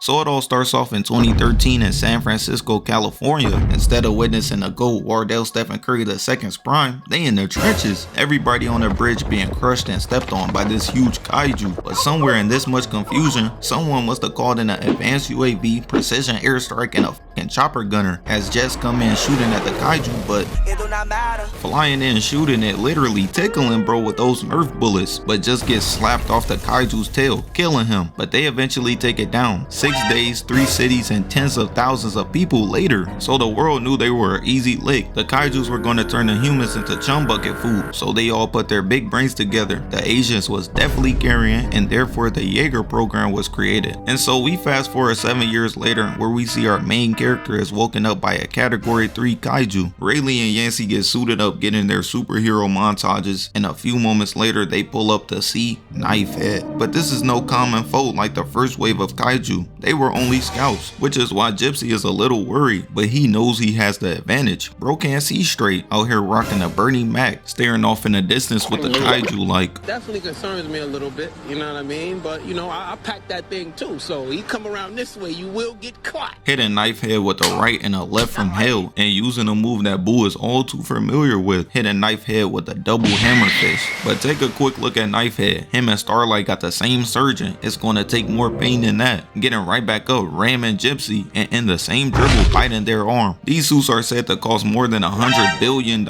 So it all starts off in 2013 in San Francisco, California. Instead of witnessing the GOAT, Wardell Stephen Curry II's prime, they in the trenches. Everybody on the bridge being crushed and stepped on by this huge kaiju. But somewhere in this much confusion, someone must have called in an advanced UAV, precision airstrike, and a fucking chopper gunner as jets come in shooting at the kaiju, but flying in shooting it, literally tickling bro with those Nerf bullets, but just gets slapped off the kaiju's tail, killing him. But they eventually take it down. 6 days, 3 cities, and tens of thousands of people later. So the world knew they were an easy lick. The kaijus were going to turn the humans into chum bucket food, so they all put their big brains together. The Asians was definitely carrying, and therefore the Jaeger program was created. And so we fast forward 7 years later, where we see our main character is woken up by a category 3 kaiju. Rayleigh and Yancey get suited up, getting their superhero montages, and a few moments later they pull up to see Knifehead. But this is no common foe like the first wave of kaiju. They were only scouts, which is why Gypsy is a little worried, but he knows he has the advantage. Bro can't see straight, out here rocking a Bernie Mac, staring off in the distance with the kaiju like. Definitely concerns me a little bit, you know what I mean? But you know, I packed that thing too, so you come around this way, you will get caught. Hitting Knifehead with a right and a left from hell, and using a move that Boo is all too familiar with, hitting Knifehead with a double hammer fist. But take a quick look at Knifehead. Him and Starlight got the same surgeon. It's gonna take more pain than that. Getting right back up, ramming Gypsy, and in the same dribble biting their arm. These suits are said to cost more than $100 billion.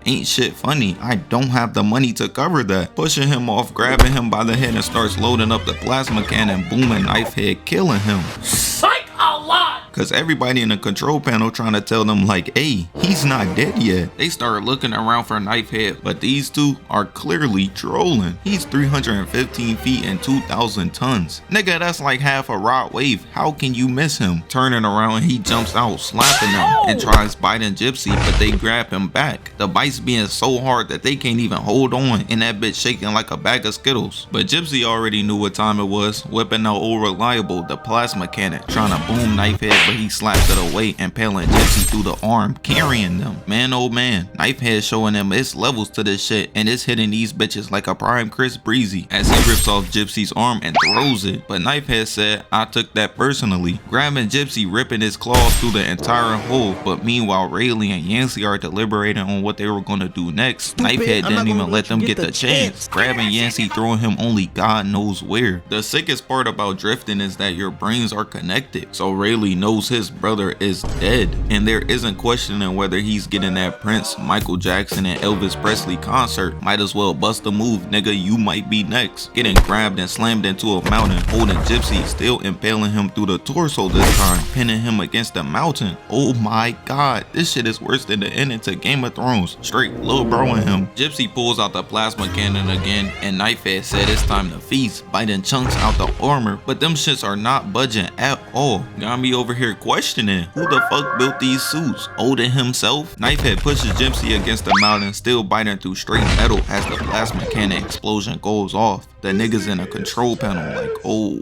Ain't shit funny, I don't have the money to cover that. Pushing him off, grabbing him by the head and starts loading up the plasma cannon, booming Knifehead, killing him. Psych a lot! Cause everybody in the control panel trying to tell them like, hey, he's not dead yet. They start looking around for Knifehead, but these two are clearly trolling. He's 315 feet and 2,000 tons. Nigga, that's like half a rod wave. How can you miss him? Turning around, he jumps out, slapping them, and tries biting Gypsy, but they grab him back. The bites being so hard that they can't even hold on, and that bitch shaking like a bag of Skittles. But Gypsy already knew what time it was, whipping out old reliable, the plasma cannon, trying to boom Knifehead, but he slaps it away, impaling Gypsy through the arm, carrying them. Man, oh man, Knifehead showing them it's levels to this shit, and it's hitting these bitches like a prime Chris Breezy as he rips off Gypsy's arm and throws it. But Knifehead said, I took that personally, grabbing Gypsy, ripping his claws through the entire hole. But meanwhile, Rayleigh and Yancey are deliberating on what they were gonna do next. Knifehead didn't even let them get the chance, grabbing Yancey, throwing him only God knows where. The sickest part about drifting is that your brains are connected, so Rayleigh knows his brother is dead, and there isn't questioning whether he's getting that Prince, Michael Jackson, and Elvis Presley concert. Might as well bust a move, nigga, you might be next. Getting grabbed and slammed into a mountain, holding Gypsy, still impaling him through the torso this time, pinning him against the mountain. Oh my god, this shit is worse than the ending to Game of Thrones. Straight Lil Bro in him. Gypsy pulls out the plasma cannon again, and Knifehead said it's time to feast, biting chunks out the armor, but them shits are not budging at all. Got me over here questioning who the fuck built these suits. Odin himself? Knifehead pushes Gypsy against the mountain, still biting through straight metal as the plasma cannon explosion goes off. The niggas in a control panel like, oh.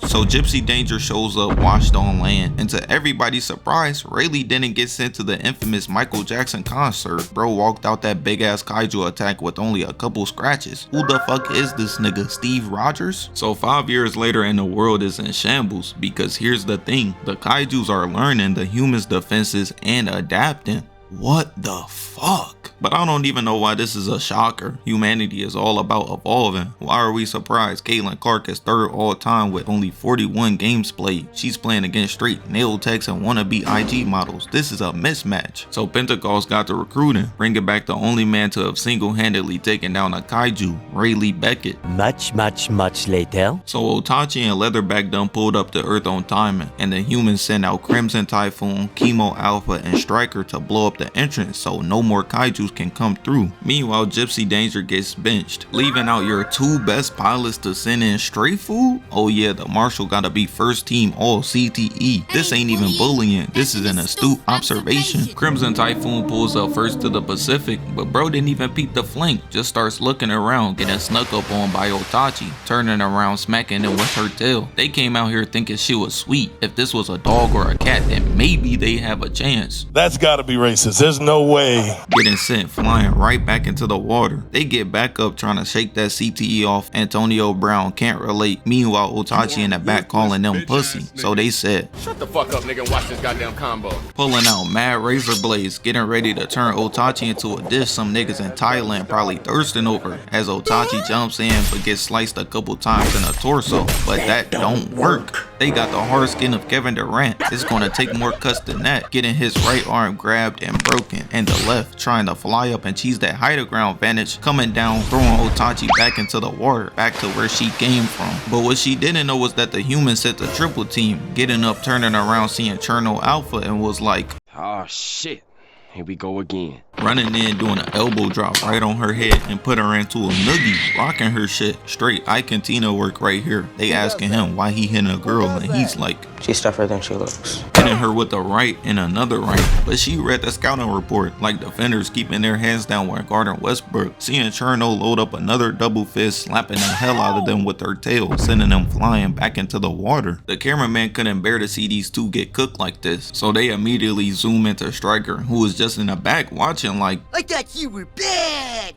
So Gypsy Danger shows up washed on land, and to everybody's surprise, Rayleigh didn't get sent to the infamous Michael Jackson concert. Bro walked out that big ass kaiju attack with only a couple scratches. Who the fuck is this nigga, Steve Rogers? So 5 years later and the world is in shambles, because here's the thing, the kaijus are learning the humans' defenses and adapting. What the fuck? But I don't even know why this is a shocker. Humanity is all about evolving. Why are we surprised Caitlin Clark is third all time with only 41 games played? She's playing against straight nail techs and wannabe IG models. This is a mismatch. So Pentecost got to recruiting, bringing back the only man to have single-handedly taken down a kaiju, Rayleigh Beckett. Much later. So Otachi and Leatherback done pulled up to Earth on timing, and the humans sent out Crimson Typhoon, Chemo Alpha, and Striker to blow up the entrance so no more kaijus can come through. Meanwhile, Gypsy Danger gets benched, leaving out your 2 best pilots to send in straight food? Oh yeah, the Marshal gotta be first team all CTE. This ain't even bullying, this is an astute observation. Crimson Typhoon pulls up first to the Pacific, but bro didn't even peep the flank, just starts looking around, getting snuck up on by Otachi, turning around, smacking him with her tail. They came out here thinking she was sweet. If this was a dog or a cat, then maybe they have a chance. That's gotta be racist. Jesus, there's no way. Getting sent flying right back into the water. They get back up trying to shake that CTE off. Antonio Brown can't relate. Meanwhile, Otachi in the back calling them pussy. So they said, "Shut the fuck up, nigga, and watch this goddamn combo." Pulling out mad razor blades, getting ready to turn Otachi into a dish some niggas in Thailand probably thirsting over. As Otachi jumps in but gets sliced a couple times in the torso. But that don't work. They got the hard skin of Kevin Durant. It's gonna take more cuts than that. Getting his right arm grabbed and broken, and the left trying to fly up and cheese that higher ground vantage, coming down, throwing Otachi back into the water, back to where she came from. But what she didn't know was that the human set the triple team, getting up, turning around, seeing Cherno Alpha, and was like, "Oh shit, here we go again." Running in, doing an elbow drop right on her head and put her into a noogie, rocking her shit. Straight Ike and Tina work right here. They asking him why he hitting a girl, and he's like, "She's tougher than she looks." Hitting her with a right and another right. But she read the scouting report, like defenders keeping their hands down when guarding Westbrook. Seeing Cherno load up another double fist, slapping the hell out of them with her tail, sending them flying back into the water. The cameraman couldn't bear to see these two get cooked like this, so they immediately zoom into Striker, who was just in the back watching like, "I thought you were bad.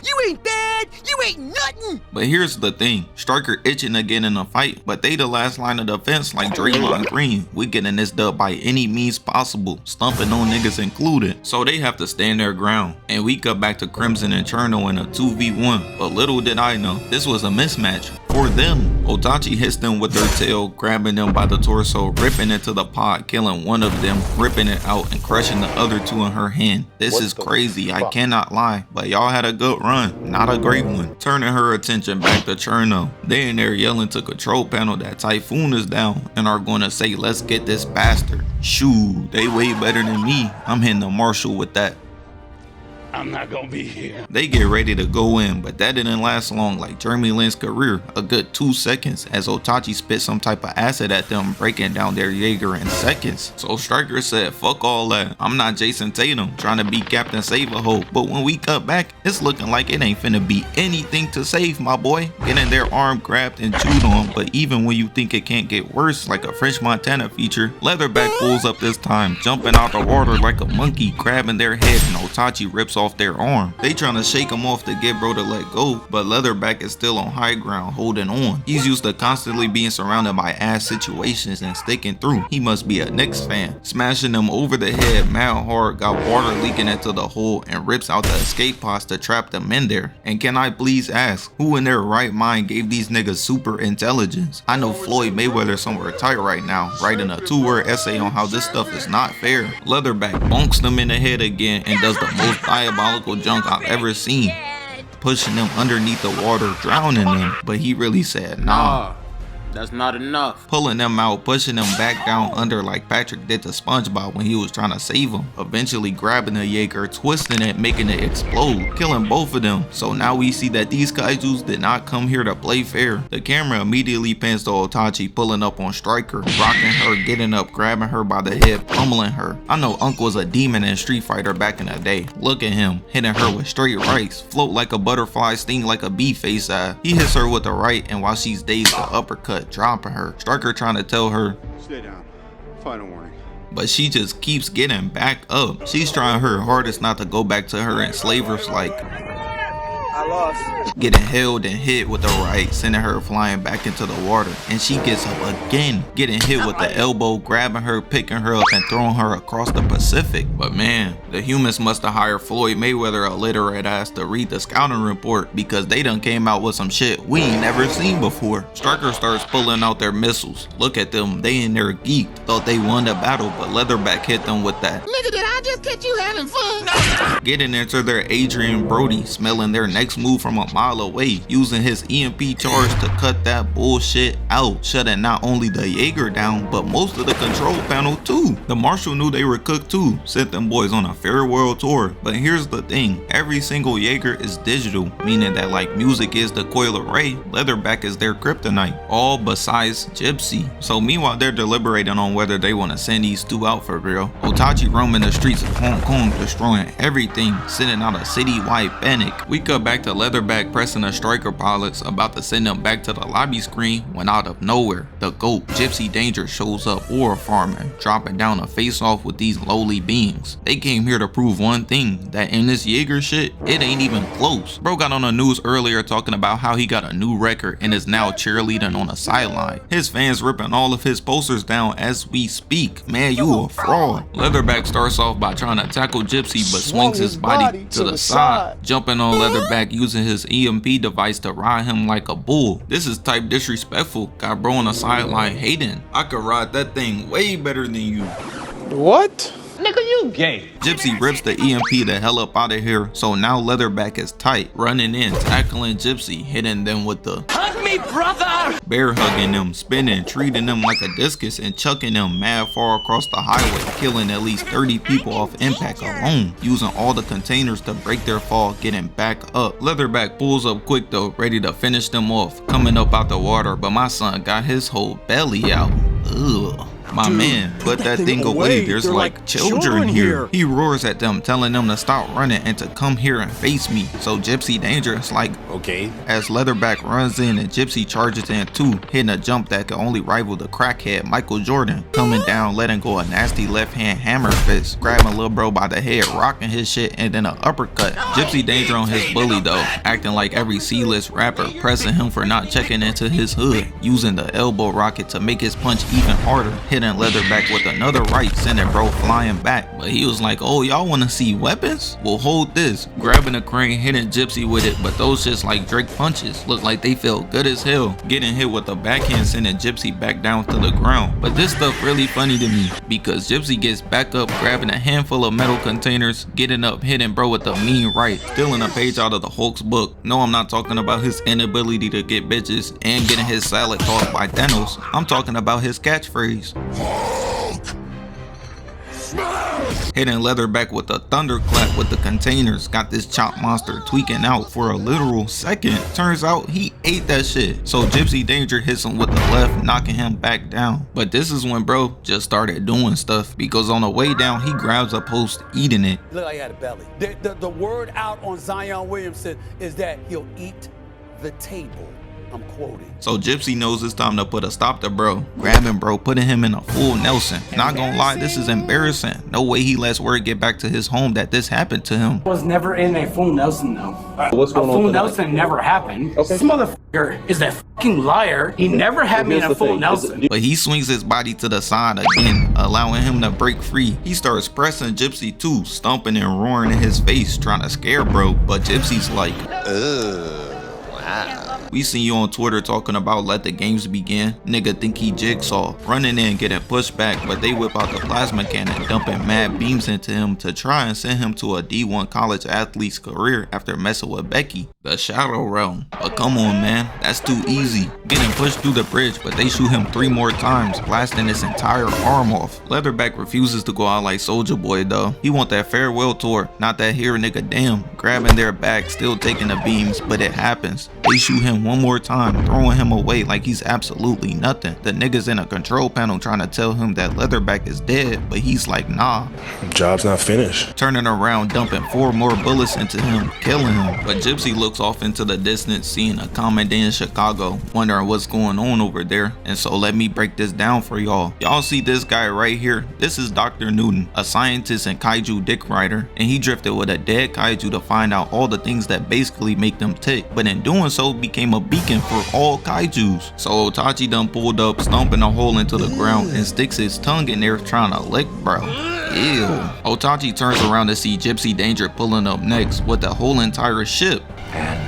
You ain't bad. You ain't nothing." But here's the thing, Striker itching again in a fight, but they the last line of defense like Draymond Green. We getting this dub by any means possible, stumping on niggas included. So they have to stand their ground. And we cut back to Crimson and Cherno in a 2v1. But little did I know, this was a mismatch for them. Otachi hits them with her tail, grabbing them by the torso, ripping into the pot, killing one of them, ripping it out and crushing the other two in her hand. This is crazy, I cannot lie, but y'all had a good run, not a great one. Turning her attention back to Cherno. They in there yelling to control panel that Typhoon is down and are gonna say, "Let's get this bastard." Shoo, they way better than me. I'm hitting the Marshall with that. I'm not gonna be here. They get ready to go in, but that didn't last long like Jeremy Lin's career, a good 2 seconds, as Otachi spit some type of acid at them, breaking down their Jaeger in seconds. So Striker said, "Fuck all that, I'm not Jason Tatum, trying to be Captain Save-A-Ho." But when we cut back, it's looking like it ain't finna be anything to save, my boy. Getting their arm grabbed and chewed on, but even when you think it can't get worse, like a French Montana feature, Leatherback pulls up this time, jumping out the water like a monkey, grabbing their head, and Otachi rips off their arm. They trying to shake him off to get bro to let go, but Leatherback is still on high ground, holding on. He's used to constantly being surrounded by ass situations and sticking through. He must be a Knicks fan. Smashing them over the head mad hard, got water leaking into the hole, and rips out the escape pods to trap them in there. And can I please ask, who in their right mind gave these niggas super intelligence? I know Floyd Mayweather somewhere tight right now, writing a 2-word essay on how this stuff is not fair. Leatherback bonks them in the head again and does the most diabolical junk I've ever seen, pushing them underneath the water, drowning them. But he really said, nah, that's not enough. Pulling them out, pushing them back down under like Patrick did to SpongeBob when he was trying to save him. Eventually grabbing the Jaeger, twisting it, making it explode, killing both of them. So now we see that these kaijus did not come here to play fair. The camera immediately pans to Otachi pulling up on Striker, rocking her, getting up, grabbing her by the head, pummeling her. I know Unc was a demon in Street Fighter back in the day. Look at him, hitting her with straight rights, float like a butterfly, sting like a bee face eye. He hits her with the right, and while she's dazed, the uppercut, dropping her. Striker trying to tell her, "Stay down. Final warning." But she just keeps getting back up. She's trying her hardest not to go back to her enslavers like, I lost. getting held and hit with the right, sending her flying back into the water. And she gets up again, getting hit with the elbow, grabbing her, picking her up, and throwing her across the Pacific. But man, the humans must have hired Floyd Mayweather, a literate ass, to read the scouting report, because they done came out with some shit we ain't never seen before. Striker starts pulling out their missiles. Look at them, they in there geeked. Thought they won the battle, but Leatherback hit them with that. Nigga, did I just catch you having fun? Getting into their Adrian Brody, smelling their next move from a mile away, using his EMP charge to cut that bullshit out, shutting not only the Jaeger down, but most of the control panel too. The Marshal knew they were cooked too, sent them boys on a farewell tour. But here's the thing, every single Jaeger is digital, meaning that like music is the coil ray, Leatherback is their kryptonite, all besides Gypsy. So meanwhile they're deliberating on whether they want to send these two out for real. Otachi roaming the streets of Hong Kong, destroying everything, sending out a citywide panic. We cut back to Leatherback pressing the striker pilots, about to send them back to the lobby screen when out of nowhere, the GOAT, Gypsy Danger, shows up ore farming, dropping down a face-off with these lowly beings. They came here to prove one thing, that in this Jaeger shit, it ain't even close. Bro got on the news earlier talking about how he got a new record and is now cheerleading on the sideline. His fans ripping all of his posters down as we speak. Man, you a fraud. Leatherback starts off by trying to tackle Gypsy but swings his body to the side, jumping on Leatherback using his EMP device to ride him like a bull. This is type disrespectful. Got bro on the sideline hating. I could ride that thing way better than you. What? Nigga, you gay. Gypsy rips the EMP the hell up out of here, so now Leatherback is tight, running in, tackling Gypsy, hitting them with the Hug me, brother! bear hugging them, spinning, treating them like a discus, and chucking them mad far across the highway, killing at least 30 people off impact alone, using all the containers to break their fall, getting back up. Leatherback pulls up quick though, ready to finish them off, coming up out the water, but my son got his whole belly out. Ugh. My man, put that thing away. There's like children here. He roars at them, telling them to stop running and to come here and face me. So Gypsy Danger is like, okay. As Leatherback runs in and Gypsy charges in too, hitting a jump that could only rival the crackhead Michael Jordan. Coming down, letting go a nasty left hand hammer fist, grabbing lil bro by the head, rocking his shit, and then an uppercut. Gypsy Danger on his bully though, acting like every C-list rapper, pressing him for not checking into his hood, using the elbow rocket to make his punch even harder, hitting Leatherback with another right, sending bro flying back. But he was like, oh, y'all want to see weapons? Well, hold this. Grabbing a crane, hitting Gypsy with it, but those just like Drake punches look like they feel good as hell. Getting hit with a backhand, sending Gypsy back down to the ground. But this stuff really funny to me, because Gypsy gets back up, grabbing a handful of metal containers, getting up, hitting bro with a mean right, stealing a page out of the Hulk's book. No, I'm not talking about his inability to get bitches and getting his salad tossed by Thanos. I'm talking about his catchphrase. Hitting Leatherback with a thunderclap with the containers, got this chop monster tweaking out for a literal second. Turns out he ate that shit. So Gypsy Danger hits him with the left, knocking him back down. But this is when bro just started doing stuff, because on the way down he grabs a post, eating it. Look like he had a belly. The word out on Zion Williamson is that he'll eat the table. I'm quoting. So Gypsy knows it's time to put a stop to bro, grabbing bro, putting him in a full Nelson. Not gonna lie, this is embarrassing. No way he lets word get back to his home that this happened to him. I was never in a full Nelson though. What's going on? A full Nelson never happened. Okay. This motherfucker is a fucking liar. He never had me in a full Nelson. But he swings his body to the side again, allowing him to break free. He starts pressing Gypsy too, stomping and roaring in his face, trying to scare bro. But Gypsy's like, wow. We seen you on Twitter talking about let the games begin. Nigga think he Jigsaw. Running in, getting pushed back, but they whip out the plasma cannon, dumping mad beams into him to try and send him to a D1 college athlete's career after messing with Becky. The Shadow Realm. But come on, man, that's too easy. Getting pushed through the bridge, but they shoot him 3 more times, blasting his entire arm off. Leatherback refuses to go out like Soulja Boy though. He want that farewell tour, not that here nigga damn. Grabbing their back, still taking the beams, but it happens. They shoot him 1 more time, throwing him away like he's absolutely nothing. The nigga's in a control panel trying to tell him that Leatherback is dead, but he's like, nah. Job's not finished. Turning around, dumping 4 more bullets into him, killing him. But Gypsy looks off into the distance, seeing a common day in Chicago, wondering what's going on over there. And so let me break this down for y'all. Y'all see this guy right here? This is Dr. Newton, a scientist and kaiju dick rider, and he drifted with a dead kaiju to find out all the things that basically make them tick, but in doing so became a beacon for all kaijus. So Otachi done pulled up, stomping a hole into the ground and sticks his tongue in there trying to lick bro. Ew. Otachi turns around to see Gypsy Danger pulling up next with the whole entire ship. And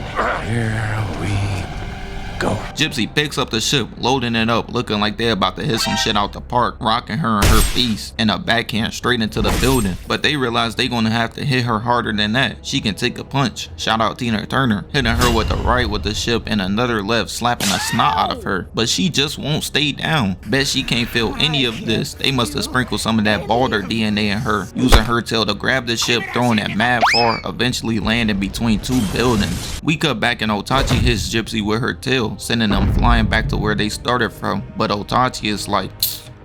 here we Go. Gypsy picks up the ship, loading it up, looking like they're about to hit some shit out the park, rocking her in her face and a backhand straight into the building. But they realize they gonna have to hit her harder than that. She can take a punch. Shout out Tina Turner, hitting her with the right with the ship and another left, slapping a snot out of her. But she just won't stay down. Bet she can't feel any of this. They must have sprinkled some of that Balder DNA in her, using her tail to grab the ship, throwing it mad far, eventually landing between two buildings. We cut back and Otachi hits Gypsy with her tail, sending them flying back to where they started from. But Otachi is like,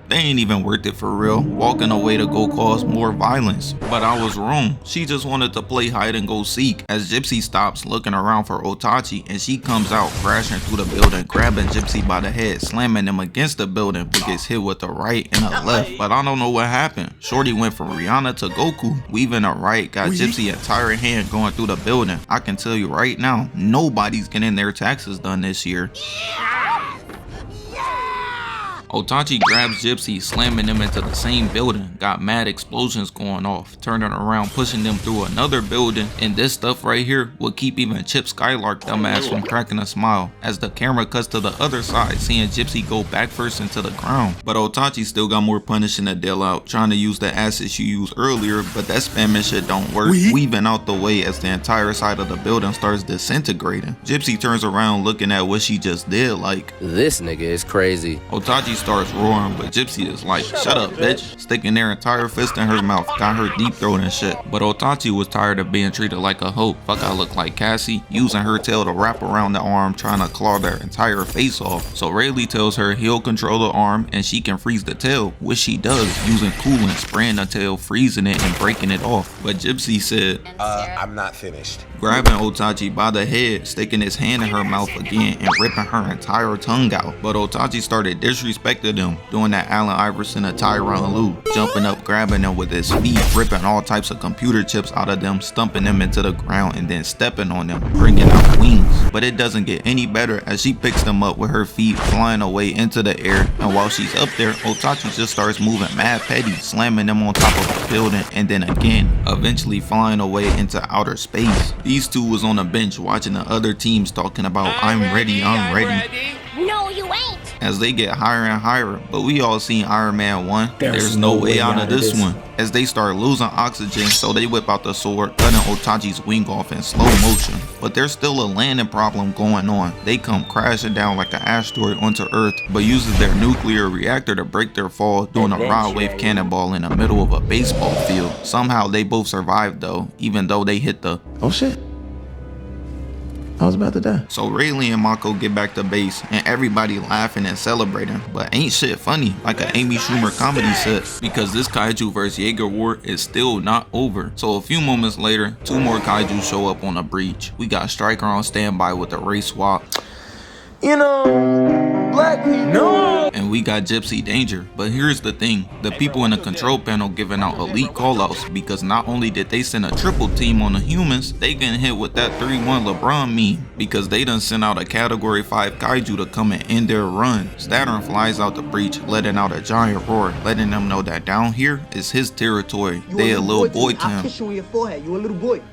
they ain't even worth it for real, walking away to go cause more violence. But I was wrong. She just wanted to play hide and go seek, as Gypsy stops looking around for Otachi and she comes out crashing through the building, grabbing Gypsy by the head, slamming him against the building, but gets hit with the right and a left. But I don't know what happened. Shorty went from Rihanna to Goku, weaving a right, got Gypsy entire hand going through the building. I can tell you right now, nobody's getting their taxes done this year. Otachi grabs Gypsy, slamming them into the same building, got mad explosions going off, turning around, pushing them through another building, and this stuff right here will keep even Chip Skylark dumbass from cracking a smile, as the camera cuts to the other side, seeing Gypsy go back first into the ground. But Otachi still got more punishing to deal out, trying to use the acid she used earlier, but that spamming shit don't work, weaving out the way as the entire side of the building starts disintegrating. Gypsy turns around looking at what she just did like, this nigga is crazy. Otachi starts roaring, but Gypsy is like, shut up, bitch, sticking their entire fist in her mouth, got her deep throat and shit. But Otachi was tired of being treated like a hoe. Fuck, I look like Cassie, using her tail to wrap around the arm, trying to claw their entire face off. So Rayleigh tells her he'll control the arm and she can freeze the tail, which she does, using coolant, spraying the tail, freezing it, and breaking it off. But Gypsy said, I'm not finished. Grabbing Otachi by the head, sticking his hand in her mouth again, and ripping her entire tongue out. But Otachi started disrespecting them, doing that Allen Iverson to Tyronn Lue, jumping up, grabbing them with his feet, ripping all types of computer chips out of them, stumping them into the ground, and then stepping on them, bringing out wings. But it doesn't get any better as she picks them up with her feet, flying away into the air. And while she's up there, Otachi just starts moving mad petty, slamming them on top of the building, and then again, eventually flying away into outer space. These two was on a bench watching the other teams talking about, I'm ready, I'm ready. No, you ain't. As they get higher and higher, but we all seen Iron Man 1. There's no way out of this one. As they start losing oxygen, so they whip out the sword, cutting Otachi's wing off in slow motion. But there's still a landing problem going on. They come crashing down like an asteroid onto Earth, but uses their nuclear reactor to break their fall, doing a rod wave cannonball in the middle of a baseball field. Somehow they both survived though, even though they hit the, oh shit, I was about to die. So Rayleigh and Mako get back to base and everybody laughing and celebrating, but ain't shit funny, like an Amy Schumer comedy set, because this Kaiju vs. Jaeger war is still not over. So a few moments later, two more Kaiju show up on the breach. We got Stryker on standby with the race swap. You know, black people. No. And we got Gypsy Danger. But here's the thing, the people in the control panel giving out elite callouts, because not only did they send a triple team on the humans, they getting hit with that 3-1 LeBron meme, because they done sent out a category 5 Kaiju to come and end their run. Saturn flies out the breach, letting out a giant roar, letting them know that down here is his territory. They a little boy to him.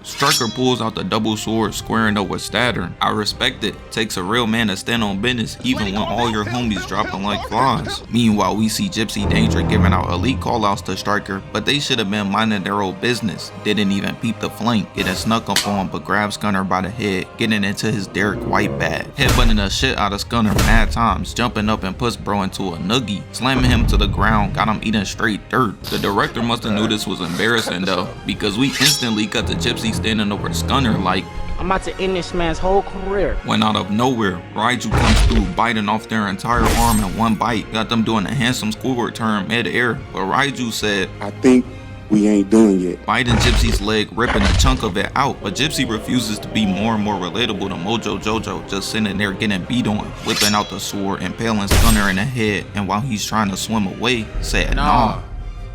Stryker pulls out the double sword, squaring up with Saturn. I respect it. Takes a real man to stand on business, even when all your homies dropping like flies. Meanwhile, we see Gypsy Danger giving out elite callouts to Stryker, but they should have been minding their own business. Didn't even peep the flank, getting snuck up on, but grabs Gunner by the head, getting into his Derek White bag, headbutting the shit out of Gunner mad times, jumping up and puts bro into a noogie, slamming him to the ground, got him eating straight dirt. The director must have knew this was embarrassing though, because we instantly cut to Gypsy standing over Gunner like, I'm about to end this man's whole career. When out of nowhere, Raiju comes through, biting off their entire arm in one bite, got them doing a handsome Squidward turn mid-air, but Raiju said, I think we ain't done yet. Biting Gypsy's leg, ripping a chunk of it out, but Gypsy refuses to be more and more relatable to Mojo Jojo, just sitting there getting beat on, whipping out the sword, impaling Gunner in the head, and while he's trying to swim away, said, nah.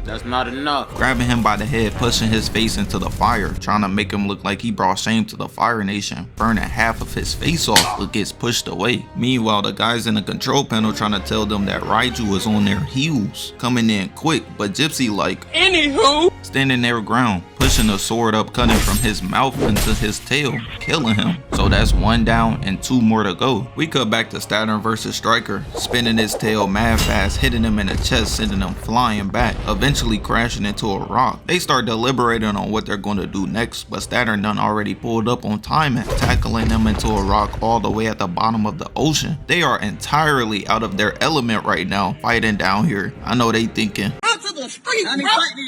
That's not enough. Grabbing him by the head, pushing his face into the fire, trying to make him look like he brought shame to the Fire Nation, burning half of his face off, but gets pushed away. Meanwhile, the guys in the control panel trying to tell them that Raiju is on their heels, coming in quick, but Gypsy like, anywho, standing their ground, pushing the sword up, cutting from his mouth into his tail, killing him. So that's 1 down and 2 more to go. We cut back to Saturn versus Stryker, spinning his tail mad fast, hitting him in the chest, sending him flying back, eventually crashing into a rock. They start deliberating on what they're going to do next, but Saturn done already pulled up on timing, tackling them into a rock all the way at the bottom of the ocean. They are entirely out of their element right now, fighting down here. I know they thinking, to the street, bro.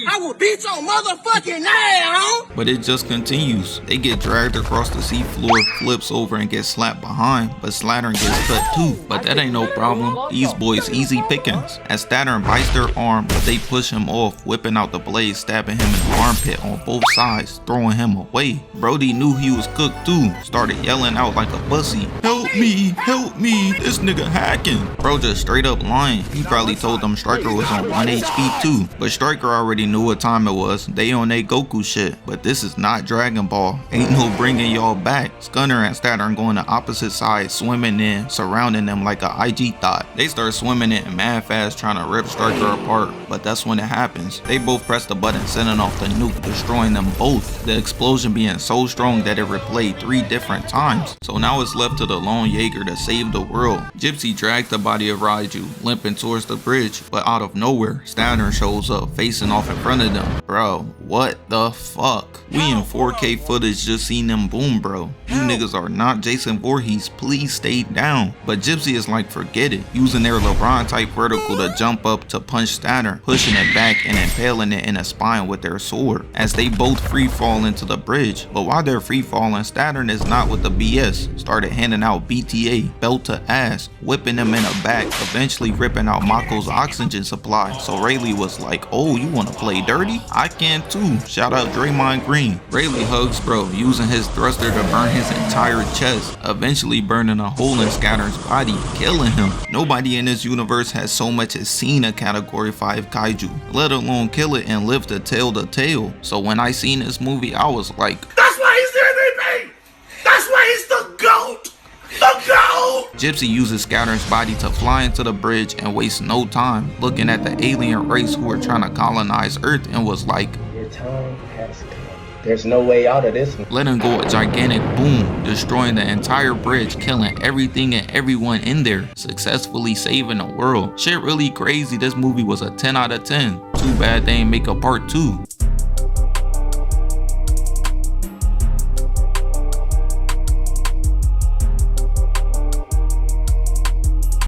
I will beat your motherfucking ass. but it just continues. They get dragged across the sea floor, flips over and gets slapped behind, but Slattern gets cut too. But that ain't no problem. These boys easy pickings. As Saturn bites their arm, but they push him off, whipping out the blade, stabbing him in the armpit on both sides, throwing him away. Brody knew he was cooked too, started yelling out like a pussy, help me, this nigga hacking. Bro just straight up lying. He probably told them Stryker was on 1 HP too, but Stryker already knew what time it was. They on they Goku shit, but this is not Dragon Ball. Ain't no bringing y'all back. Scunner and Saturn going to opposite sides, swimming in, surrounding them like a IG thought. They start swimming in mad fast, trying to rip Stryker apart, but that's when it happens. They both press the button, sending off the nuke, destroying them both. The explosion being so strong that it replayed 3 different times. So now it's left to the lone Jaeger to save the world. Gypsy drags the body of Raiju, limping towards the bridge, but out of nowhere, Saturn shows up, facing off in front of them. Bro, what the fuck? We in 4K footage just seen them boom, bro. You niggas are not Jason Voorhees, please stay down. But Gypsy is like, forget it, using their LeBron type vertical to jump up to punch Saturn, pushing it back and impaling it in the spine with their sword, as they both free fall into the bridge. But while they're free falling, Saturn is not with the BS, started handing out BTA, belt to ass, whipping them in the back, eventually ripping out Mako's oxygen supply. So Rayleigh was like, oh, you wanna play dirty? I can too. Shout out Draymond Green. Rayleigh hugs bro, using his thruster to burn his entire chest, eventually burning a hole in Scatter's body, killing him. Nobody in this universe has so much as seen a Category 5 Kaiju, let alone kill it and live to tell the tale. So when I seen this movie, I was like, That's why he's the MVP. That's why he's the GOAT. The GOAT. Gypsy uses Scatter's body to fly into the bridge and waste no time looking at the alien race who were trying to colonize Earth, and was like, Your time has come. There's no way out of this one. letting go a gigantic boom, destroying the entire bridge, killing everything and everyone in there, successfully saving the world. Shit really crazy. This movie was a 10 out of 10. Too bad they ain't make a part 2.